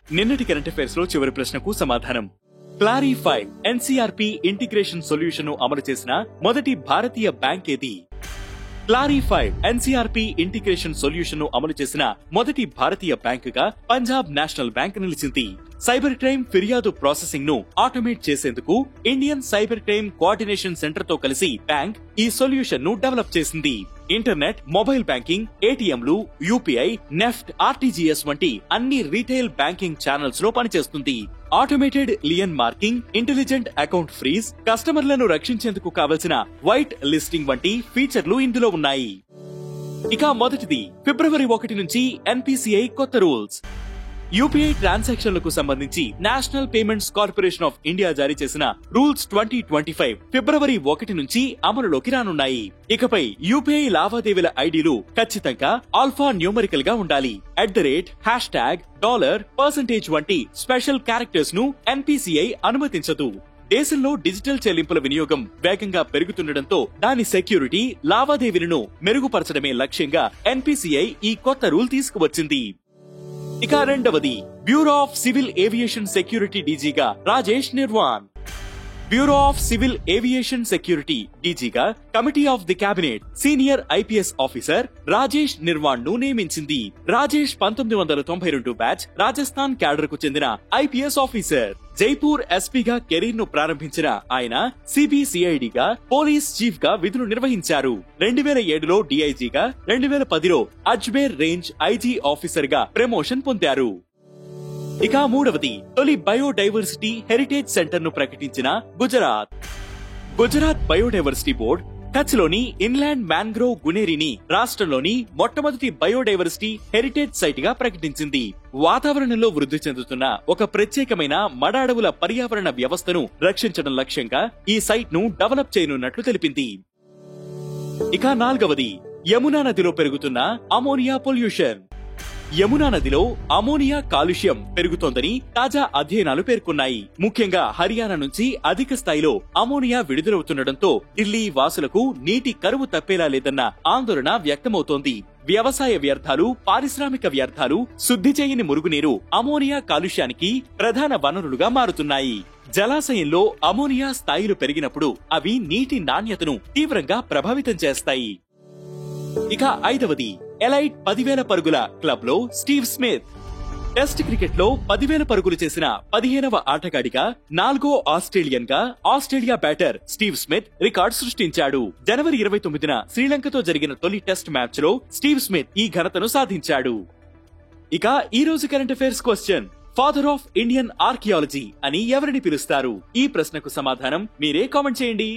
నిన్నటి current affairs లో చివరి ప్రశ్నకు సమాధానం. క్లారిఫై ఎన్సీఆర్పీ ఇంటిగ్రేషన్ సొల్యూషన్ ను అమలు చేసిన మొదటి భారతీయ బ్యాంక్ ఏది? క్లారిఫై ఎన్సీఆర్పీ ఇంటిగ్రేషన్ సొల్యూషన్ ను అమలు చేసిన మొదటి భారతీయ బ్యాంకుగా పంజాబ్ నేషనల్ బ్యాంక్ నిలిచింది. సైబర్ క్రైమ్ ఫిర్యాదు ప్రాసెసింగ్ ను ఆటోమేట్ చేసేందుకు Indian cyber crime coordination centre తో కలిసి బ్యాంక్ ఈ సొల్యూషన్ ను డెవలప్ చేసింది. ఇంటర్నెట్, మొబైల్ బ్యాంకింగ్, ఏటీఎంలు, యూపీఐ, నెఫ్ట్, ఆర్టీజీఎస్ వంటి అన్ని రీటైల్ బ్యాంకింగ్ ఛానల్స్ లో పనిచేస్తుంది. Automated lien marking, intelligent account freeze, కస్టమర్లను రక్షించేందుకు కావలసిన వైట్ లిస్టింగ్ వంటి ఫీచర్లు ఇందులో ఉన్నాయి. ఇక మొదటిది, ఫిబ్రవరి 1 నుంచి ఎన్పీసీఐ కొత్త రూల్స్. యూపీఐ ట్రాన్సాక్షన్లకు సంబంధించి national payments corporation of India జారీ చేసిన రూల్స్ 2025 ఫిబ్రవరి 1 నుంచి అమలులోకి రానున్నాయి. ఇకపై యూపీఐ లావాదేవీల ఐడీలు ఖచ్చితంగా ఆల్ఫా న్యూమరికల్ గా ఉండాలి. #, $, వంటి స్పెషల్ క్యారెక్టర్స్ ను ఎన్పీసీఐ అనుమతించదు. దేశంలో డిజిటల్ చెల్లింపుల వినియోగం వేగంగా పెరుగుతుండటంతో దాని సెక్యూరిటీ, లావాదేవీలను మెరుగుపరచడమే లక్ష్యంగా ఎన్పీసీఐ ఈ కొత్త రూల్ తీసుకువచ్చింది. ఇక రెండవది, bureau of civil aviation security డీజీగా Rajesh Nirwan. Bureau of civil aviation security డీజీగా committee of the cabinet senior IPS officer Rajesh Nirwan ను నియమించింది. రాజేష్ 1992 బ్యాచ్ రాజస్థాన్ క్యాడర్ కు చెందిన ఐపీఎస్ ఆఫీసర్. జైపూర్ ఎస్పీగా కెరీర్ ను ప్రారంభించిన ఆయన సిబిసిఐడిగా పోలీస్ చీఫ్ గా విధులు నిర్వహించారు. 2007లో డీఐజీగా, 2010లో అజ్మేర్ రేంజ్ ఐజీ ఆఫీసర్ గా ప్రమోషన్ పొందారు. ఇక మూడవది, తొలి బయోడైవర్సిటీ హెరిటేజ్ సెంటర్ ను ప్రకటించిన గుజరాత్. గుజరాత్ బయోడైవర్సిటీ బోర్డు కచ్ లోని ఇన్లాండ్ మ్యాంగ్రోవ్ గునేరిని రాష్ట్రంలోని మొట్టమొదటి బయోడైవర్సిటీ హెరిటేజ్ సైట్ గా ప్రకటించింది. వాతావరణంలో వృద్ధి చెందుతున్న ఒక ప్రత్యేకమైన మడ అడవుల పర్యావరణ వ్యవస్థను రక్షించడం లక్ష్యంగా ఈ సైట్ ను డెవలప్ చేయనున్నట్లు తెలిపింది. ఇక నాల్గవది, యమునా నదిలో పెరుగుతున్న అమోనియా పొల్యూషన్. యమునా నదిలో అమోనియా కాలుష్యం పెరుగుతోందని తాజా అధ్యయనాలు పేర్కొన్నాయి. ముఖ్యంగా హర్యానా నుంచి అధిక స్థాయిలో అమోనియా విడుదలవుతుండటంతో ఢిల్లీ వాసులకు నీటి కరువు తప్పేలా లేదన్న ఆందోళన వ్యక్తమవుతోంది. వ్యవసాయ వ్యర్థాలు, పారిశ్రామిక వ్యర్థాలు, శుద్ధి చేయని మురుగునీరు అమోనియా కాలుష్యానికి ప్రధాన వనరులుగా మారుతున్నాయి. జలాశయంలో అమోనియా స్థాయిలు పెరిగినప్పుడు అవి నీటి నాణ్యతను తీవ్రంగా ప్రభావితం చేస్తాయి. ఇక ఐదవది, ఎలైట్ 10,000 పరుగుల క్లబ్ లో స్టీవ్ స్మిత్. టెస్ట్ క్రికెట్ లో 10,000 పరుగులు చేసిన 15వ ఆటగాడిగా, 4వ ఆస్ట్రేలియన్ గా Australia batter Steve Smith record సృష్టించాడు. జనవరి 29న శ్రీలంకతో జరిగిన తొలి టెస్ట్ మ్యాచ్ లో స్టీవ్ స్మిత్ ఈ ఘనతను సాధించాడు. ఇక ఈ రోజు current affairs question, father of Indian archaeology అని ఎవరిని పిలుస్తారు? ఈ ప్రశ్నకు సమాధానం మీరే కామెంట్ చేయండి.